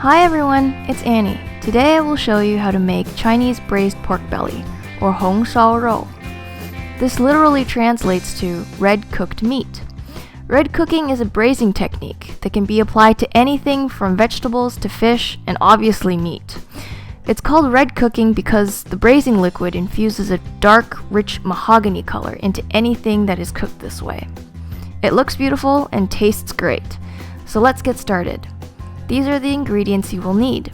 Hi everyone, it's Annie. Today I will show you how to make Chinese braised pork belly, or Hong Shao Rou. This literally translates to red cooked meat. Red cooking is a braising technique that can be applied to anything from vegetables to fish and obviously meat. It's called red cooking because the braising liquid infuses a dark, rich mahogany color into anything that is cooked this way. It looks beautiful and tastes great. So let's get started. These are the ingredients you will need.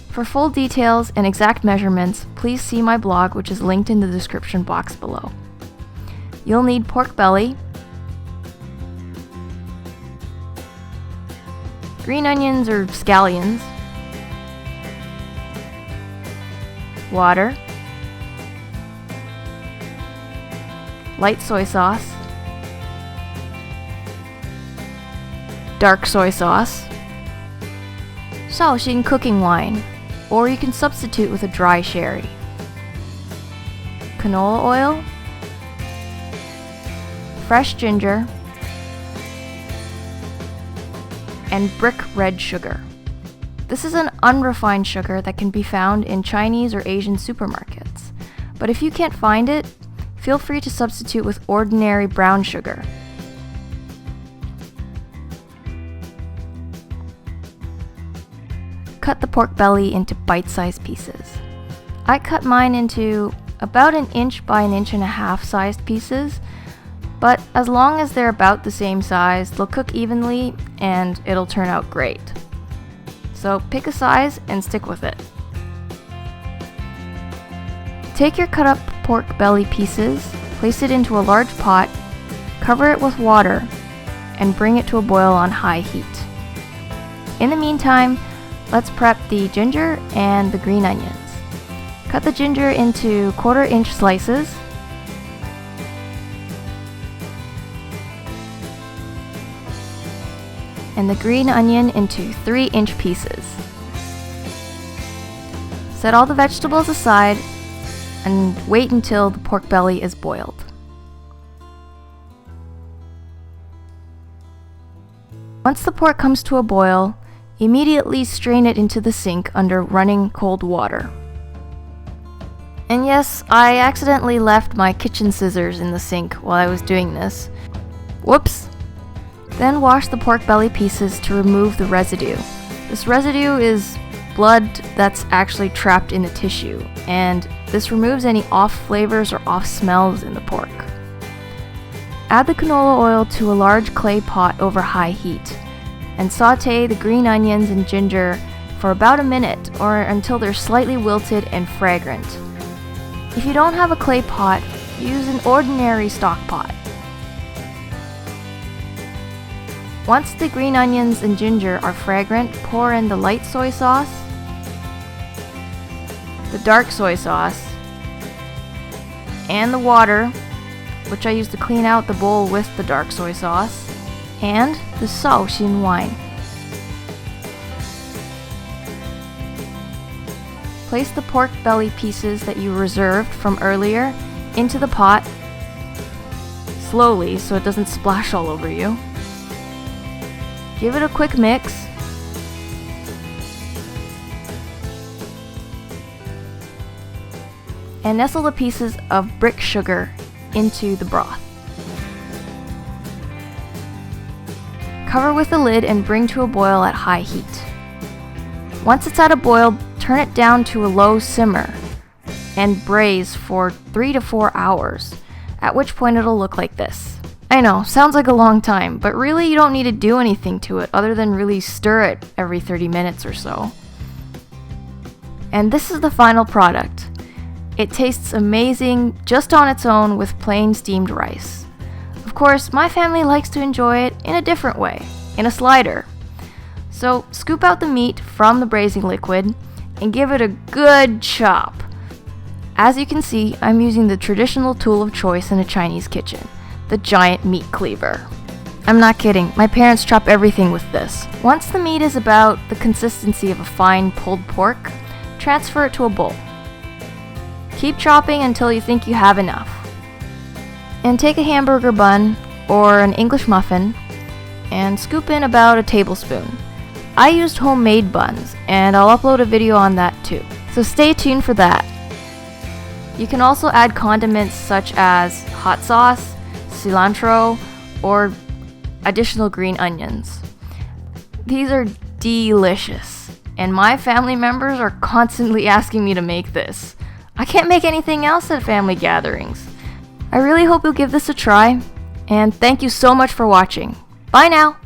For full details and exact measurements, please see my blog, which is linked in the description box below. You'll need pork belly, green onions or scallions, water, light soy sauce, dark soy sauce, Shaoxing cooking wine, or you can substitute with a dry sherry, canola oil, fresh ginger, and brick red sugar. This is an unrefined sugar that can be found in Chinese or Asian supermarkets. But if you can't find it, feel free to substitute with ordinary brown sugar. Cut the pork belly into bite-sized pieces. I cut mine into about 1 inch by 1.5 inch sized pieces, but as long as they're about the same size, they'll cook evenly and it'll turn out great. So pick a size and stick with it. Take your cut up pork belly pieces, place it into a large pot, cover it with water, and bring it to a boil on high heat. In the meantime, let's prep the ginger and the green onions. Cut the ginger into 1/4 inch slices. And the green onion into 3-inch pieces. Set all the vegetables aside and wait until the pork belly is boiled. Once the pork comes to a boil, immediately strain it into the sink under running cold water. And yes, I accidentally left my kitchen scissors in the sink while I was doing this. Whoops! Then wash the pork belly pieces to remove the residue. This residue is blood that's actually trapped in the tissue, and this removes any off flavors or off smells in the pork. Add the canola oil to a large clay pot over high heat, and saute the green onions and ginger for about 1 minute or until they're slightly wilted and fragrant. If you don't have a clay pot, use an ordinary stock pot. Once the green onions and ginger are fragrant, pour in the light soy sauce, the dark soy sauce, and the water, which I use to clean out the bowl with the dark soy sauce, and the Shaoxing wine. Place the pork belly pieces that you reserved from earlier into the pot, slowly so it doesn't splash all over you. Give it a quick mix. And nestle the pieces of brick sugar into the broth. Cover with the lid and bring to a boil at high heat. Once it's at a boil, turn it down to a low simmer and braise for 3 to 4 hours, at which point it'll look like this. I know, sounds like a long time, but really you don't need to do anything to it other than really stir it every 30 minutes or so. And this is the final product. It tastes amazing just on its own with plain steamed rice. Of course, my family likes to enjoy it in a different way, in a slider. So scoop out the meat from the braising liquid and give it a good chop. As you can see, I'm using the traditional tool of choice in a Chinese kitchen, the giant meat cleaver. I'm not kidding, my parents chop everything with this. Once the meat is about the consistency of a fine pulled pork, transfer it to a bowl. Keep chopping until you think you have enough. And take a hamburger bun or an English muffin and scoop in about a tablespoon. I used homemade buns, and I'll upload a video on that too. So stay tuned for that. You can also add condiments such as hot sauce, cilantro, or additional green onions. These are delicious, and my family members are constantly asking me to make this. I can't make anything else at family gatherings. I really hope you'll give this a try, and thank you so much for watching. Bye now!